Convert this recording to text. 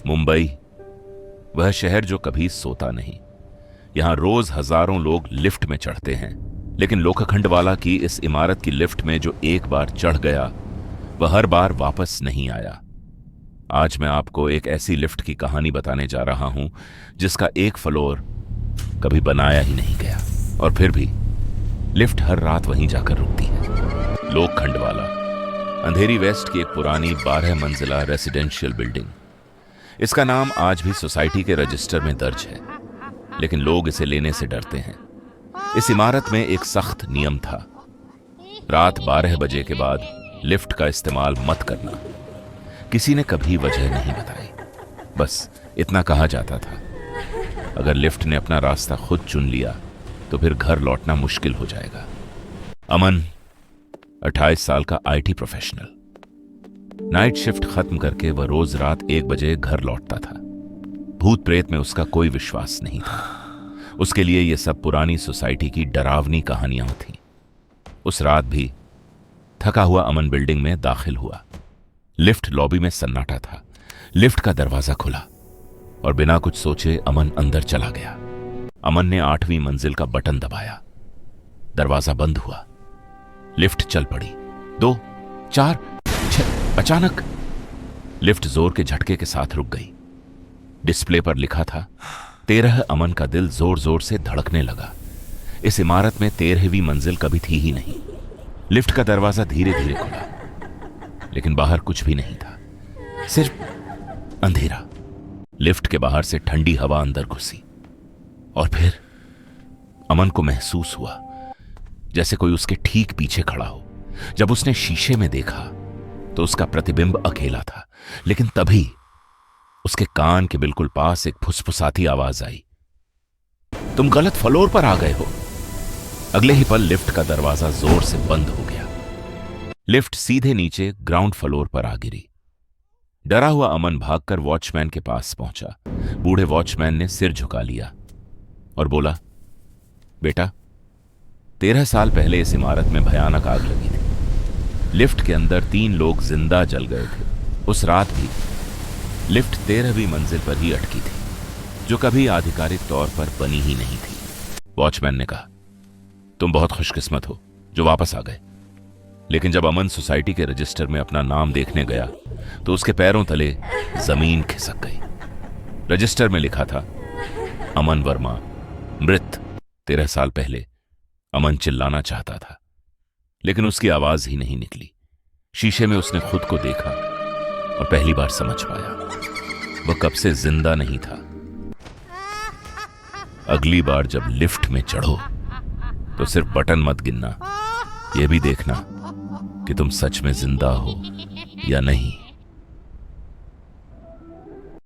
मुंबई, वह शहर जो कभी सोता नहीं। यहां रोज हजारों लोग लिफ्ट में चढ़ते हैं, लेकिन लोखखंडवाला की इस इमारत की लिफ्ट में जो एक बार चढ़ गया वह हर बार वापस नहीं आया। आज मैं आपको एक ऐसी लिफ्ट की कहानी बताने जा रहा हूं जिसका एक फ्लोर कभी बनाया ही नहीं गया, और फिर भी लिफ्ट हर रात वहीं जाकर रुकती है। लोखखंडवाला, अंधेरी वेस्ट की एक पुरानी 12 मंजिला रेसिडेंशियल बिल्डिंग। इसका नाम आज भी सोसाइटी के रजिस्टर में दर्ज है, लेकिन लोग इसे लेने से डरते हैं। इस इमारत में एक सख्त नियम था, रात 12 बजे के बाद लिफ्ट का इस्तेमाल मत करना। किसी ने कभी वजह नहीं बताई, बस इतना कहा जाता था। अगर लिफ्ट ने अपना रास्ता खुद चुन लिया तो फिर घर लौटना मुश्किल हो जाएगा। अमन 28 साल का आईटी प्रोफेशनल। नाइट शिफ्ट खत्म करके वह रोज रात 1 बजे घर लौटता था। भूत प्रेत में उसका कोई विश्वास नहीं था। उसके लिए यह सब पुरानी सोसाइटी की डरावनी कहानियां थीं। उस रात भी थका हुआ अमन बिल्डिंग में दाखिल हुआ। लिफ्ट लॉबी में सन्नाटा था। लिफ्ट का दरवाजा खुला और बिना कुछ सोचे अमन अंदर चला गया। अमन ने 8वीं मंजिल का बटन दबाया। दरवाजा बंद हुआ। लिफ्ट चल पड़ी। 2, 4, 6। अचानक लिफ्ट जोर के झटके के साथ रुक गई। डिस्प्ले पर लिखा था 13। अमन का दिल जोर जोर से धड़कने लगा। इस इमारत में 13वीं मंजिल कभी थी ही नहीं। लिफ्ट का दरवाजा धीरे धीरे खुला, लेकिन बाहर कुछ भी नहीं था, सिर्फ अंधेरा। लिफ्ट के बाहर से ठंडी हवा अंदर घुसी, और फिर अमन को महसूस हुआ जैसे कोई उसके ठीक पीछे खड़ा हो। जब उसने शीशे में देखा तो उसका प्रतिबिंब अकेला था, लेकिन तभी उसके कान के बिल्कुल पास एक फुसफुसाती आवाज आई, तुम गलत फ्लोर पर आ गए हो। अगले ही पल लिफ्ट का दरवाजा जोर से बंद हो गया। लिफ्ट सीधे नीचे ग्राउंड फ्लोर पर आ गिरी। डरा हुआ अमन भागकर वॉचमैन के पास पहुंचा। बूढ़े वॉचमैन ने सिर झुका लिया और बोला, बेटा, 13 साल पहले इस इमारत में भयानक आग लगी थी। लिफ्ट के अंदर 3 लोग जिंदा जल गए थे। उस रात भी लिफ्ट 13वीं मंजिल पर ही अटकी थी, जो कभी आधिकारिक तौर पर बनी ही नहीं थी। वॉचमैन ने कहा, तुम बहुत खुशकिस्मत हो जो वापस आ गए। लेकिन जब अमन सोसाइटी के रजिस्टर में अपना नाम देखने गया तो उसके पैरों तले जमीन खिसक गई। रजिस्टर में लिखा था, अमन वर्मा मृत। 13 साल पहले अमन चिल्लाना चाहता था, लेकिन उसकी आवाज ही नहीं निकली। शीशे में उसने खुद को देखा और पहली बार समझ पाया वह कब से जिंदा नहीं था। अगली बार जब लिफ्ट में चढ़ो तो सिर्फ बटन मत गिनना, यह भी देखना कि तुम सच में जिंदा हो या नहीं।